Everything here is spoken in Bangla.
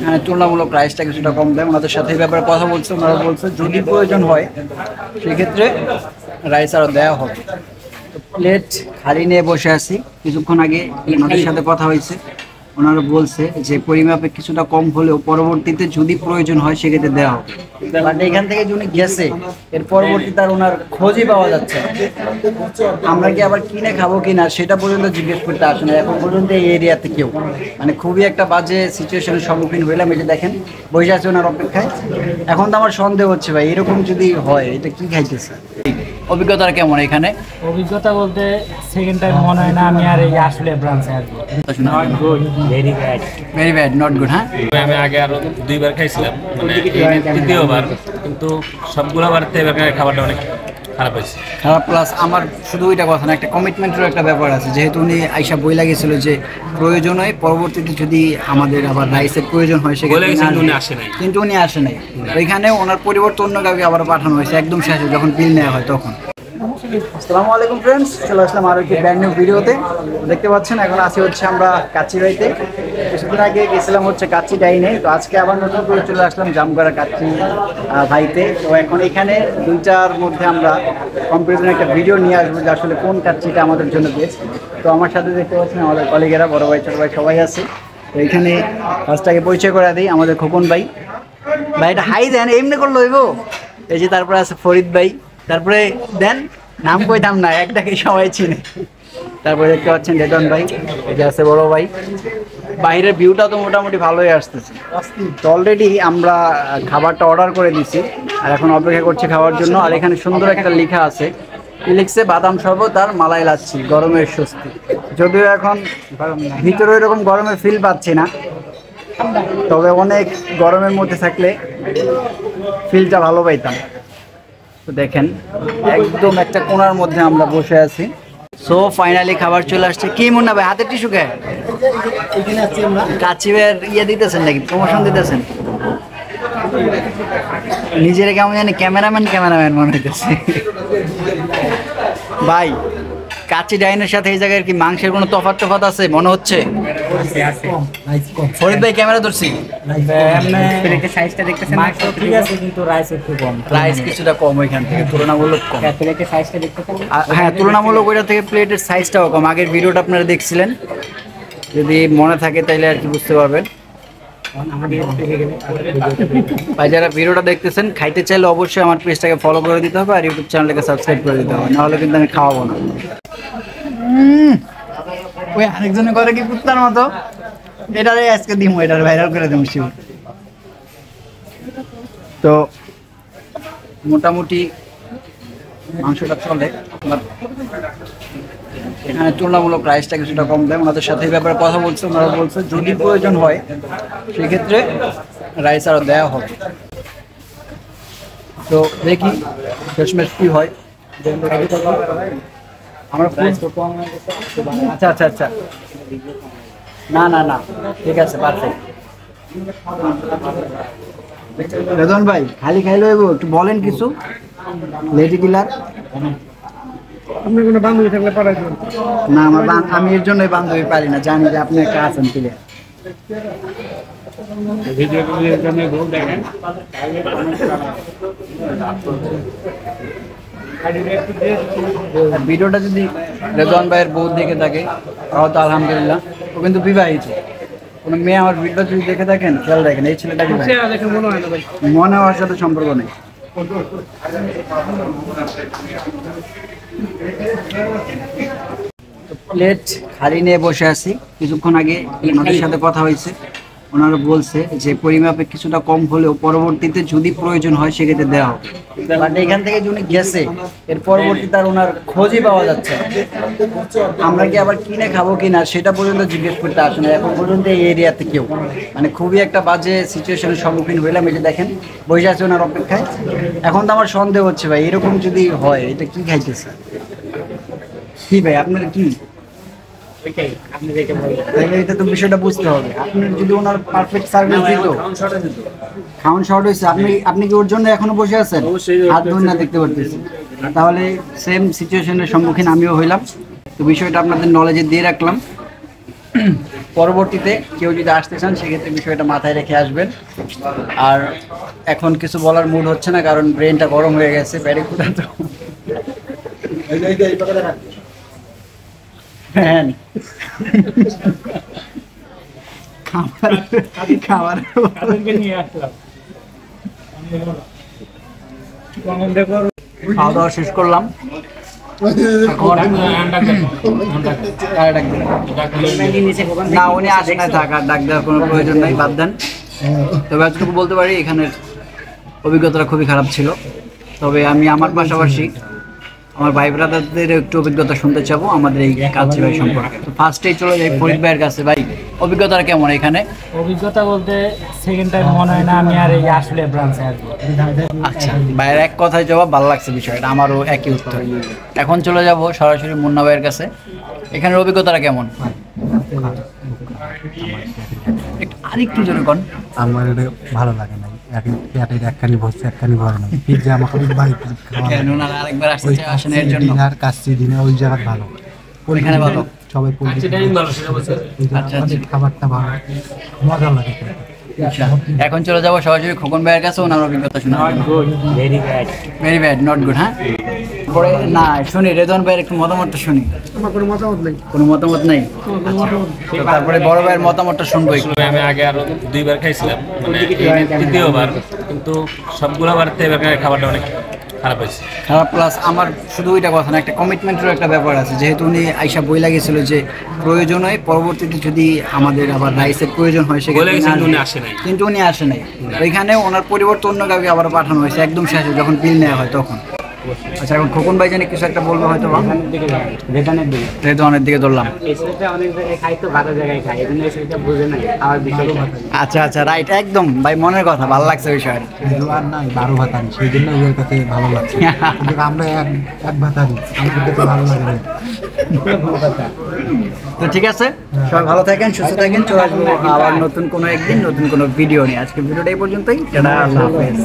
এখানে তুলনামূলক প্রাইসটা কিছুটা কম দেয়। ওনাদের সাথে এই ব্যাপারে কথা বলছে, ওনারা বলছে যদি প্রয়োজন হয় সেক্ষেত্রে রাইস আরও দেওয়া হবে। তো প্লেট খালি নিয়ে বসে আছি, কিছুক্ষণ আগে ওনাদের সাথে কথা হয়েছে, ওনারা বলছে যে পরিমাপে কিছুটা কম হলেও পরবর্তীতে যদি প্রয়োজন হয় সেক্ষেত্রে দেওয়া হবে। বাট এখান থেকে যিনি গেছে এর পরবর্তীতে আর ওনার খোঁজই পাওয়া যাচ্ছে না। আমরা কি আবার কিনে খাবো কিনা সেটা পর্যন্ত জিজ্ঞেস করতে আসে না এখন পর্যন্ত এই এরিয়াতে কেউ। মানে খুবই একটা বাজে সিচুয়েশনের সম্মুখীন হইলাম। এই যে দেখেন বসে আছে ওনার অপেক্ষায়। এখন তো আমার সন্দেহ হচ্ছে ভাই এরকম যদি হয় এটা কি খাইতেছে। অভিজ্ঞতা কেমন এখানে? অভিজ্ঞতা বলতে সেকেন্ড টাইম মনে হয় না আমি আর এই আসলে ব্রাঞ্চে আসবো। Not good, very bad. Very bad, not good. হ্যাঁ, আমি আগে আরো 2 বার খাইছিলাম, মানে তৃতীয়বার, কিন্তু সবগুলো বারতে এবার খাবারটা অনেক খারাপ হয়েছে। খারাপ প্লাস আমার শুধু ওইটা কথা না, একটা কমিটমেন্টের একটা ব্যাপার আছে। যেহেতু উনি আইসা বই লাগিয়েছিল যে প্রয়োজন হয় পরবর্তীতে যদি আমাদের আবার রাইসের প্রয়োজন হয় সেক্ষেত্রে কিন্তু উনি আসে নাই। ওইখানে ওনার পরিবর্তে অন্য কাউকে আবার পাঠানো হয়েছে একদম শেষে যখন বিল নেওয়া হয় তখন। আসসালামু আলাইকুম ফ্রেন্ডস, চলে আসলাম আরও একটি ব্র্যান্ড নিউ ভিডিওতে। দেখতে পাচ্ছেন এখন আসি হচ্ছে আমরা কাচ্চিবাড়িতে। কিছুদিন আগে গেছিলাম হচ্ছে কাচ্চি ডাইনে, তো আজকে আবার নতুন করে চলে আসলাম জামগড়া কাচ্চি ভাইতে। তো এখন এখানে দুইটার মধ্যে আমরা কম্পিটিশনে একটা ভিডিও নিয়ে আসবো যে আসলে কোন কাচ্চিটা আমাদের জন্য বেস্ট। তো আমার সাথে দেখতে পাচ্ছেন আমাদের কলিগেরা, বড় ভাই ছোট ভাই সবাই আছে। তো এখানে ফার্স্টটাকে পরিচয় করে দিই, আমাদের খোকন ভাই। ভাই এটা হাই দেন, এমনি করলো হইব। এই যে তারপরে আছে ফরিদ ভাই, তারপরে দেন নাম কইতাম না, একটাকে সবাই চিনে। তারপরে দেখতে পাচ্ছেন রেদন ভাই, এই যে আছে বড় ভাই। বাইরের ভিউটা তো মোটামুটি ভালোই আসতেছে। তো অলরেডি আমরা খাবারটা অর্ডার করে দিছি আর এখন অপেক্ষা করছি খাওয়ার জন্য। আর এখানে সুন্দর একটা লেখা আছে, লিখছে বাদাম শরবত আর মালাই লাচ্ছি, গরমের স্বস্তি। যদিও এখন ভিতরে এরকম গরমের ফিল পাচ্ছি না, তবে অনেক গরমের মধ্যে থাকলে ফিলটা ভালো পাইতাম। তো দেখেন একদম একটা কোণার মধ্যে আমরা বসে আছি। সো ফাইনালি খাবার চলে আসছে। কি মনে হবে হাতের টিস্যু কে কাচ্চিবের ইয়ে দিতেছেন নাকি, প্রমোশন দিতেছেন? নিজের কেমন জানি ক্যামেরাম্যান মনে হইতেছে। ভাই কাচ্চি ডাইনের সাথে এই জায়গায় কি মাংসের কোনো তফাৎ আছে মনে হচ্ছে? ফরিদ ভাই ক্যামেরা ধরছি, সাইজটা দেখতেছেন না? ঠিক আছে, কিন্তু রাইস একটু কম, রাইস কিছুটা কম ওইখান থেকে তুলনামূলক কম। প্লেটের সাইজটা দেখতেছেন? হ্যাঁ তুলনামূলক ওইটা থেকে প্লেটের সাইজটাও কম। আগের ভিডিওটা আপনারা দেখছিলেন, যদি মনে থাকে তাইলে আর কি বুঝতে পারবেন। ভাই যারা ভিডিওটা দেখতেছেন খাইতে চাইলে অবশ্যই আমার পেজটাকে ফলো করে দিতে হবে আর ইউটিউব চ্যানেলটাকে সাবস্ক্রাইব করে দিতে হবে, নাহলে কিন্তু আমি খাওয়াবো না। ওই আরেকজনের কথা কি কুত্তার মতো, এটারে আজকে দিমো, এটার ভাইরাল করে দেবো শিব। তো মোটামুটি মাংসটা চলে, এখানে তুলনামূলক প্রাইসটা কিছুটা কম দেয়। ওনাদের সাথে এই ব্যাপারে কথা বলছে, ওনারা বলছে যদি প্রয়োজন হয় সেক্ষেত্রে রাইস আরও দেওয়া হবে। তো দেখি শেষমেশ কী হয়। আমরা আচ্ছা না ঠিক আছে, পারফেক্ট। রেদন ভাই খালি খাইলে একটু বলেন কিছু, লেডি কিলার। আপনি কোনো বান্ধবী থাকলে পাঠাই দিন। না আমি এর জন্যই বান্ধবী পারি না, জানি যে আপনি একটা আছেন ক্লিয়ার। ভিডিওটা যদি রেদওয়ান ভাইয়ের বউ দেখে থাকে তাও তো আলহামদুলিল্লাহ, ও কিন্তু বিবাহিত। কোনো মেয়ে আমার ভিডিও যদি দেখে থাকেন খেয়াল রাখেন এই ছেলেটা মনে হওয়ার সাথে সম্পর্ক নেই। প্লেট খালি নিয়ে বসে আছি, কিছুক্ষণ আগে ওনাদের সাথে কথা হয়েছে, ওনারা বলছে যে পরিমাপে কিছুটা কম হলেও পরবর্তীতে যদি প্রয়োজন হয় সেক্ষেত্রে দেওয়া হবে। বাট এখান থেকে যিনি গেছে এর পরবর্তীতে আর ওনার খোঁজই পাওয়া যাচ্ছে না। আমরা কি আবার কিনে খাবো কিনা সেটা পর্যন্ত জিজ্ঞেস করতে আসে না এখন পর্যন্ত এই এরিয়াতে কেউ। মানে খুবই একটা বাজে সিচুয়েশনের সম্মুখীন হইলাম। এই যে দেখেন বসে আছে ওনার অপেক্ষায়। এখন তো আমার সন্দেহ হচ্ছে ভাই এরকম যদি হয় এটা কি খাইতেছে। কি ভাই আপনার কি এটা তো বিষয়টা বুঝতে হবে। আপনি যদি ওনার পারফেক্ট সার্ভিস দিত, খাওয়ান শর্ট হয়েছে, আপনি কি ওর জন্য এখনো বসে আছেন? হাত ধরে না দেখতে পারতেছি, তাহলে সেম সিচুয়েশনের সম্মুখীন আমিও হইলাম। তো বিষয়টা আপনাদের নলেজে দিয়ে রাখলাম। পরবর্তীতে কেউ যদি আসতে চান সেক্ষেত্রে বিষয়টা মাথায় রেখে আসবেন। আর এখন কিছু বলার মুড হচ্ছে না, কারণ ব্রেনটা গরম হয়ে গেছে পেটে ক্ষুধা তো। ফ্যান খাবার তাদেরকে নিয়ে আসলাম। খাওয়া দাওয়া শেষ করলাম। এখন না, উনি আসে না, থাকার ডাক দেওয়ার কোনো প্রয়োজন নাই, বাদ দেন। তবে এতটুকু বলতে পারি এখানের অভিজ্ঞতাটা খুবই খারাপ ছিল। তবে আমি আমার পাশাপাশি আমার ভাই ব্রাদারদের একটু অভিজ্ঞতা শুনতে চাবো আমাদের এই কাচ্চি ভাই সম্পর্কে। তো ফার্স্টেই চলে যাই ফরিদ ভাইয়ের কাছে। ভাই, অভিজ্ঞতাটা কেমন এখানে? অভিজ্ঞতা বলতে সেকেন্ড টাইম মনে হয় না আমি আর এই আসলে ব্রাঞ্চে আসবো। আচ্ছা, ভাইয়ের এক কথায় জবাব, ভালো লাগছে বিষয়টা, আমারও একই উত্তর। এখন চলে যাব সরাসরি মুন্না ভাইয়ের কাছে। এখানের অভিজ্ঞতাটা কেমন? আরেকটু জোরে কোন। আমার এটা ভালো লাগে না, একখানি ভরছে একখানি ভরে না। পিজ্জা আমাকে কেন না আরেকবার আসতে আসেন এর জন্য? আর কাচ্চি দিনে ওই জায়গা ভালো, ওইখানে ভালো, সবাই আচ্ছা আচ্ছা, খাবারটা ভালো, মজা লাগে। আচ্ছা, এখন চলে যাবো সরাসরি খোকন ভাইয়ের কাছে, ওনার অভিজ্ঞতা শুনে। Very bad, not good. হ্যাঁ, পরে না শুনি রেদওয়ান ভাইয়ের একটু মতামতটা শুনি। আমার কোনো মতামত নেই। কোনো মতামত নেই? তো তারপরে বড় ভাইয়ের মতামতটা শুনবো একটু। আসলে আমি আগে আরো 2 বার খাইছিলাম, মানে এই তৃতীয়বার, কিন্তু সবগুলো বারতে এবার খাবারটা অনেক খারাপ হয়েছে। খারাপ প্লাস আমার শুধু ওইটা কথা না, একটা কমিটমেন্টের একটা ব্যাপার আছে। যেহেতু উনি আইসা বই লাগিয়েছিল যে প্রয়োজন হয় পরবর্তীতে যদি আমাদের আবার রাইসের প্রয়োজন হয় সেক্ষেত্রে উনি আসে নাই, কিন্তু উনি আসে নাই। ওইখানে ওনার পরিবর্তে অন্য কাউকে আবার পাঠানো হয়েছে একদম শেষে যখন বিল নেওয়া হয় তখন। আচ্ছা, এখন খোকন ভাই জানি কিছু একটা বলবো হয়তো বা। রেদওয়ানের দিকে ধরলাম। আচ্ছা আচ্ছা, রাইট, একদম ভাই মনের কথা, ভালো লাগছে বিষয়টা। আর নাই 12 ভাতারি, সেই জন্য ওদের কাছে ভালো লাগছে। কিন্তু আমরা এক ভাতারি, আমাদের কাছে ভালো লাগে না। তো ঠিক আছে, সবাই ভালো থাকেন, সুস্থ থাকেন। চলে আসবো আবার নতুন কোনো একদিন নতুন কোনো ভিডিও নিয়ে। আজকে ভিডিওটা এই পর্যন্তই। টাটা, আল্লাহ হাফেজ।